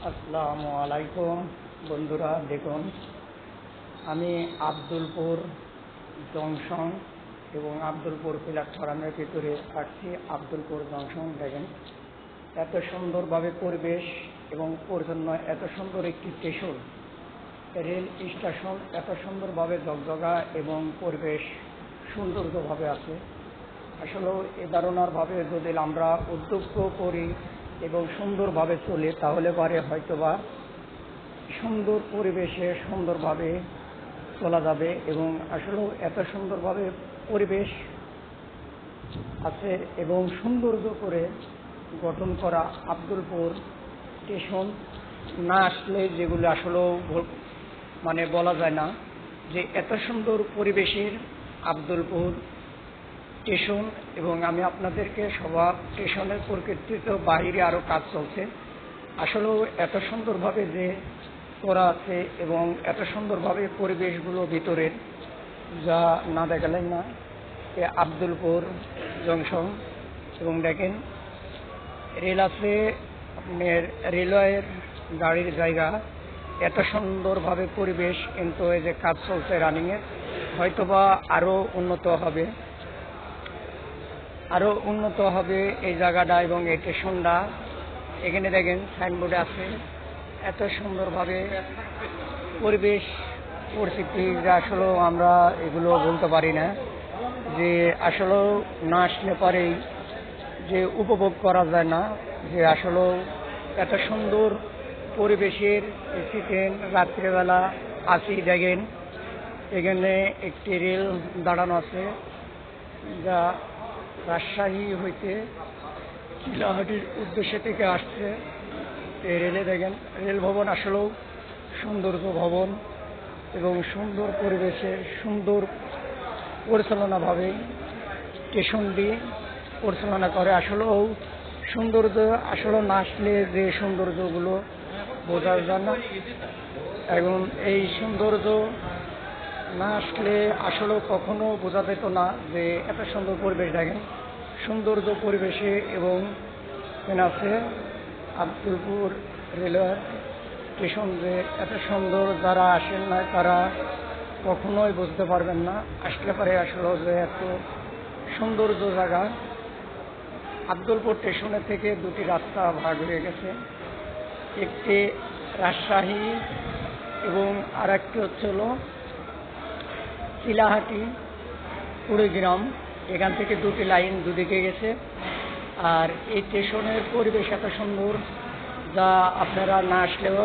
আসসালামু আলাইকুম বন্ধুরা, দেখুন আমি আব্দুলপুর জংশন এবং আব্দুলপুর প্ল্যাটফর্মের ভিতরে আসছি। আব্দুলপুর জংশন দেখেন এত সুন্দরভাবে পরিবেশ এবং পরিচ্ছন্ন, এত সুন্দর একটি স্টেশন, রেল স্টেশন এত সুন্দরভাবে ঝকঝকা এবং পরিবেশ সৌন্দর্যভাবে আছে। আসলে এ ধরনেরভাবে যদি আমরা উদ্যোগ করি এবং সুন্দরভাবে চলে তাহলে পরে হয়তোবা সুন্দর পরিবেশে সুন্দরভাবে চলা যাবে। এবং আসলেও এত সুন্দরভাবে পরিবেশ আছে এবং সৌন্দর্য করে গঠন করা আব্দুলপুর স্টেশন না আসলে যেগুলো আসলেও মানে বলা যায় না যে এত সুন্দর পরিবেশের আব্দুলপুর স্টেশন। এবং আমি আপনাদেরকে সবার স্টেশনের প্রকৃতিতে বাইরে আরও কাজ চলছে, আসলেও এত সুন্দরভাবে যে করা আছে এবং এত সুন্দরভাবে পরিবেশগুলো ভিতরের যা না দেখালেন না এ আব্দুলপুর জংশন। এবং দেখেন রেল আছে, আপনার রেলওয়ের গাড়ির জায়গা, এত সুন্দরভাবে পরিবেশ, কিন্তু এই যে কাজ চলছে রানিংয়ের, হয়তোবা আরও উন্নত হবে এই জায়গাটা এবং এই স্টেশনটা। এখানে দেখেন সাইনবোর্ডে আছে এত সুন্দরভাবে পরিবেশ পরিস্থিতি যা আসলেও আমরা এগুলো বলতে পারি না, যে আসলেও না আসলে পরেই যে উপভোগ করা যায় না, যে আসলেও এত সুন্দর পরিবেশের স্থিতিতে রাত্রেবেলা আসি। দেখেন এখানে একটি রেল দাঁড়ানো আছে যা রাজশাহী হইতে চিলাহাটির উদ্দেশ্যে থেকে আসছে। এই রেলে দেখেন রেল ভবন আসলেও সৌন্দর্য ভবন এবং সুন্দর পরিবেশে সুন্দর পরিচালনাভাবে স্টেশনটি পরিচালনা করে। আসলেও সৌন্দর্য আসলে না আসলে যে সৌন্দর্যগুলো বোঝা যায় না, এবং এই সৌন্দর্য না আসলে আসলেও কখনো বোঝা যেত না যে এত সুন্দর পরিবেশ। দেখেন সৌন্দর্য পরিবেশে এবং আছে আব্দুলপুর রেলওয়ে স্টেশন যে এত সুন্দর, যারা আসেন না তারা কখনোই বুঝতে পারবেন না, আসলে পরে আসলে যে এত সৌন্দর্য জায়গা। আব্দুলপুর স্টেশনের থেকে দুটি রাস্তা ভাগ হয়ে গেছে, একটি রাজশাহী এবং আর একটি হচ্ছিল চিলাহাটি কুড়িগ্রাম। এখান থেকে দুটি লাইন দুদিকে গেছে। আর এই স্টেশনের পরিবেশ এত সুন্দর যা আপনারা না আসলেও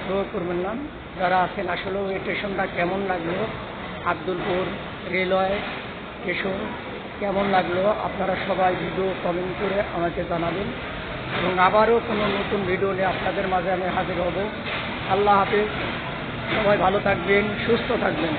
উপভোগ করবেন না। যারা আছেন আসলেও এই স্টেশনটা কেমন লাগলো, আব্দুলপুর রেলওয়ে স্টেশন কেমন লাগলো, আপনারা সবাই ভিডিও কমেন্ট করে আমাকে জানাবেন। এবং আবারও কোনো নতুন ভিডিও নিয়ে আপনাদের মাঝে আমি হাজির হব। আল্লাহ হাফেজ, সবাই ভালো থাকবেন, সুস্থ থাকবেন।